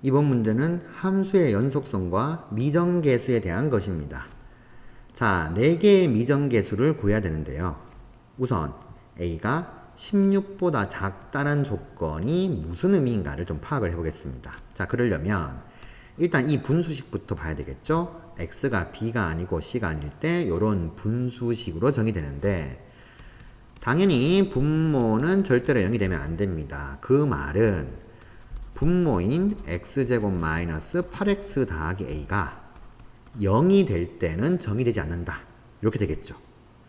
이번 문제는 함수의 연속성과 미정계수에 대한 것입니다. 자, 4개의 미정계수를 구해야 되는데요. 우선 A가 16보다 작다는 조건이 무슨 의미인가를 좀 파악을 해보겠습니다. 자, 그러려면 일단 이 분수식부터 봐야 되겠죠? X가 B가 아니고 C가 아닐 때 이런 분수식으로 정의되는데 당연히 분모는 절대로 0이 되면 안 됩니다. 그 말은 분모인 x제곱 마이너스 8x 더하기 a가 0이 될 때는 정의되지 않는다. 이렇게 되겠죠.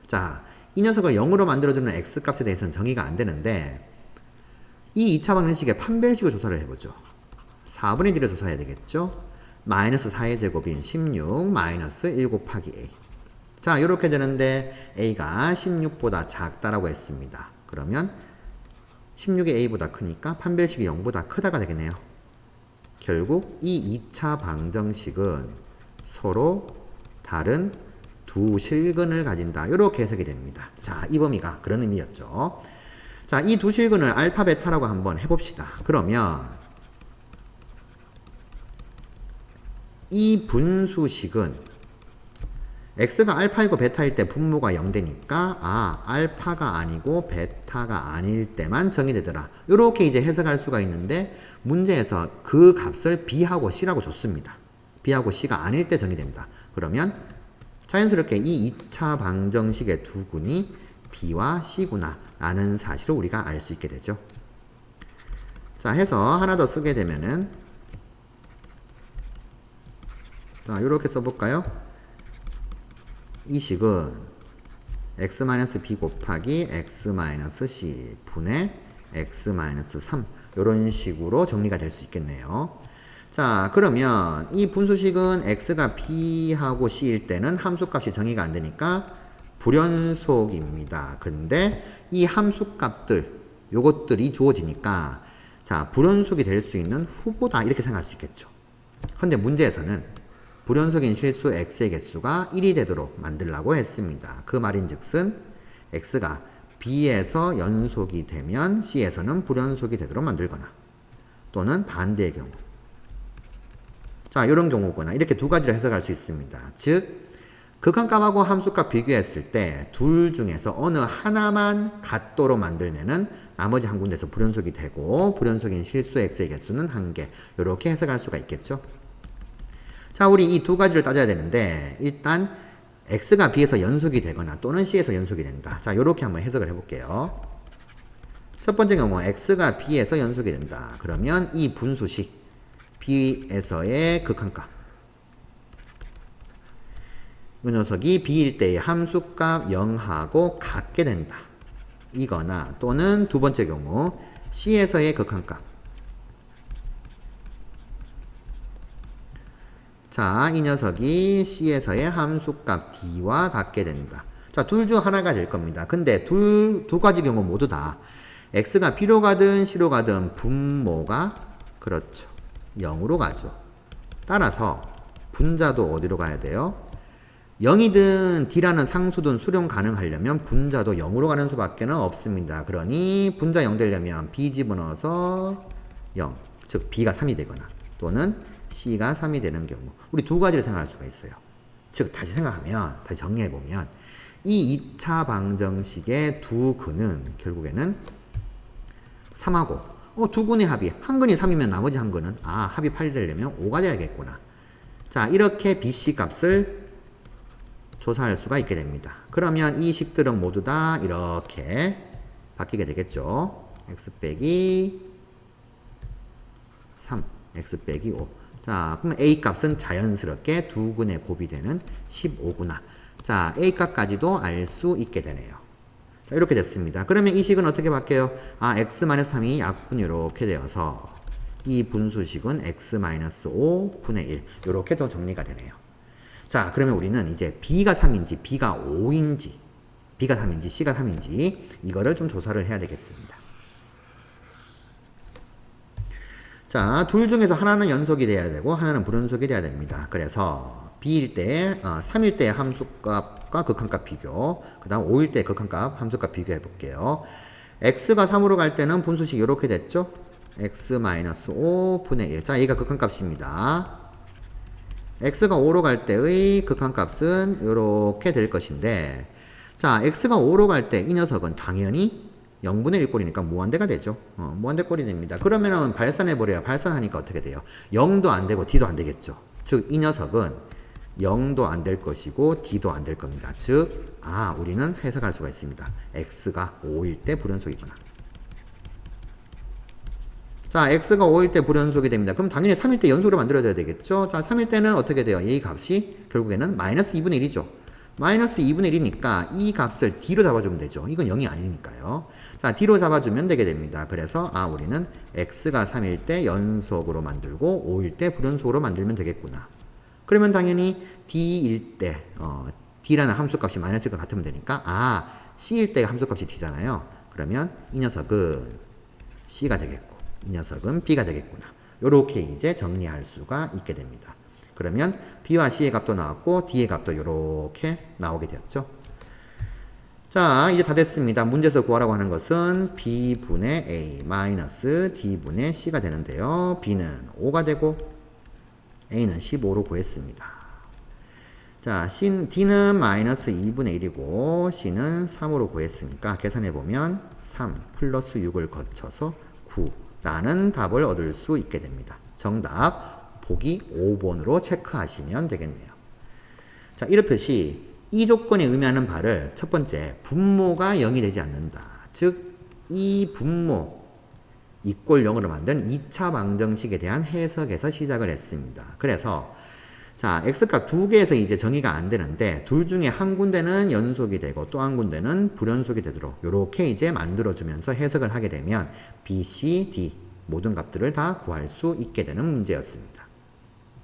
자, 이 녀석을 0으로 만들어주는 x값에 대해서는 정의가 안 되는데 이 2차 방정식의 판별식을 조사를 해보죠. 4분의 1을 조사해야 되겠죠. 마이너스 4의 제곱인 16 마이너스 1 곱하기 a. 자, 이렇게 되는데 a가 16보다 작다라고 했습니다. 그러면 16이 a보다 크니까 판별식이 0보다 크다가 되겠네요. 결국 이 2차 방정식은 서로 다른 두 실근을 가진다. 이렇게 해석이 됩니다. 자, 이 범위가 그런 의미였죠. 자, 이 두 실근을 알파, 베타라고 한번 해봅시다. 그러면 이 분수식은 x가 알파이고 베타일 때 분모가 0되니까 알파가 아니고 베타가 아닐 때만 정의되더라. 이렇게 이제 해석할 수가 있는데 문제에서 그 값을 b하고 c라고 줬습니다. b하고 c가 아닐 때 정의됩니다. 그러면 자연스럽게 이 2차 방정식의 두 군이 b와 c구나 라는 사실을 우리가 알 수 있게 되죠. 자, 해서 하나 더 쓰게 되면은 자, 이렇게 써볼까요? 이 식은 x-b 곱하기 x-c 분의 x-3 이런 식으로 정리가 될 수 있겠네요. 자, 그러면 이 분수식은 x가 b하고 c일 때는 함수값이 정의가 안 되니까 불연속입니다. 근데 이 함수값들 요것들이 주어지니까 자, 불연속이 될 수 있는 후보다 이렇게 생각할 수 있겠죠. 근데 문제에서는 불연속인 실수 x의 개수가 1이 되도록 만들라고 했습니다. 그 말인즉슨 x가 b에서 연속이 되면 c에서는 불연속이 되도록 만들거나 또는 반대의 경우 자, 이런 경우거나 이렇게 두 가지로 해석할 수 있습니다. 즉 극한값하고 함수값 비교했을 때 둘 중에서 어느 하나만 같도록 만들면은 나머지 한 군데서 불연속이 되고 불연속인 실수 x의 개수는 1개 이렇게 해석할 수가 있겠죠. 자, 우리 이 두 가지를 따져야 되는데 일단 x가 b에서 연속이 되거나 또는 c에서 연속이 된다. 자, 요렇게 한번 해석을 해볼게요. 첫 번째 경우 x가 b에서 연속이 된다. 그러면 이 분수식 b에서의 극한값 이 녀석이 b일 때의 함수값 0하고 같게 된다. 이거나 또는 두 번째 경우 c에서의 극한값 자, 이 녀석이 c에서의 함수값 d와 같게 된다. 자, 둘 중 하나가 될 겁니다. 근데 두 가지 경우 모두 다 x가 b로 가든 c로 가든 분모가 그렇죠. 0으로 가죠. 따라서 분자도 어디로 가야 돼요? 0이든 d라는 상수든 수렴 가능하려면 분자도 0으로 가는 수밖에 없습니다. 그러니 분자 0 되려면 b 집어넣어서 0, 즉 b가 3이 되거나 또는 c가 3이 되는 경우 우리 두 가지를 생각할 수가 있어요. 즉 다시 생각하면 다시 정리해보면 이 2차 방정식의 두 근은 결국에는 3하고 두 근의 합이 한 근이 3이면 나머지 한 근은 합이 8이 되려면 5가 돼야겠구나. 자, 이렇게 bc 값을 조사할 수가 있게 됩니다. 그러면 이 식들은 모두 다 이렇게 바뀌게 되겠죠. x 빼기 3 x 빼기 5 자, 그러면 a 값은 자연스럽게 두 근의 곱이 되는 15구나. 자, a 값까지도 알 수 있게 되네요. 자, 이렇게 됐습니다. 그러면 이 식은 어떻게 바뀌어요? x-3이 약분 이렇게 되어서 이 분수식은 x-5 분의 1 이렇게 더 정리가 되네요. 자, 그러면 우리는 이제 b가 3인지 b가 5인지 b가 3인지 c가 3인지 이거를 좀 조사를 해야 되겠습니다. 자, 둘 중에서 하나는 연속이 돼야 되고 하나는 불연속이 돼야 됩니다. 그래서 b일 때 3일 때 함수값과 극한값 비교 그 다음 5일 때 극한값 함수값 비교해 볼게요. x가 3으로 갈 때는 분수식 이렇게 됐죠. x-5분의 1. 자, 얘가 극한값입니다. x가 5로 갈 때의 극한값은 이렇게 될 것인데, 자, x가 5로 갈 때 이 녀석은 당연히 0분의 1 꼴이니까 무한대가 되죠. 무한대 꼴이 됩니다. 그러면은 발산해버려요. 발산하니까 어떻게 돼요? 0도 안 되고 d도 안 되겠죠. 즉, 이 녀석은 0도 안 될 것이고 d도 안 될 겁니다. 즉, 우리는 해석할 수가 있습니다. x가 5일 때 불연속이구나. 자, x가 5일 때 불연속이 됩니다. 그럼 당연히 3일 때 연속으로 만들어줘야 되겠죠? 자, 3일 때는 어떻게 돼요? 이 값이 결국에는 마이너스 2분의 1이죠. 마이너스 2분의 1이니까 이 값을 d로 잡아주면 되죠. 이건 0이 아니니까요. 자, d로 잡아주면 되게 됩니다. 그래서 우리는 x가 3일 때 연속으로 만들고 5일 때 불연속으로 만들면 되겠구나. 그러면 당연히 d일 때 d라는 함수값이 마이너스가 같으면 되니까 c일 때 함수값이 d잖아요. 그러면 이 녀석은 c가 되겠고 이 녀석은 b가 되겠구나. 요렇게 이제 정리할 수가 있게 됩니다. 그러면 b와 c의 값도 나왔고 d의 값도 요렇게 나오게 되었죠. 자, 이제 다 됐습니다. 문제에서 구하라고 하는 것은 b분의 a 마이너스 d분의 c가 되는데요. b는 5가 되고 a는 15로 구했습니다. 자, d는 마이너스 2분의 1이고 c는 3으로 구했으니까 계산해보면 3 플러스 6을 거쳐서 9라는 답을 얻을 수 있게 됩니다. 정답 보기 5번으로 체크하시면 되겠네요. 자, 이렇듯이 이 조건에 의미하는 바를 첫 번째, 분모가 0이 되지 않는다. 즉, 이 분모 이꼴 0으로 만든 2차 방정식에 대한 해석에서 시작을 했습니다. 그래서 자, x값 두 개에서 이제 정의가 안 되는데 둘 중에 한 군데는 연속이 되고 또 한 군데는 불연속이 되도록 이렇게 이제 만들어주면서 해석을 하게 되면 b, c, d 모든 값들을 다 구할 수 있게 되는 문제였습니다.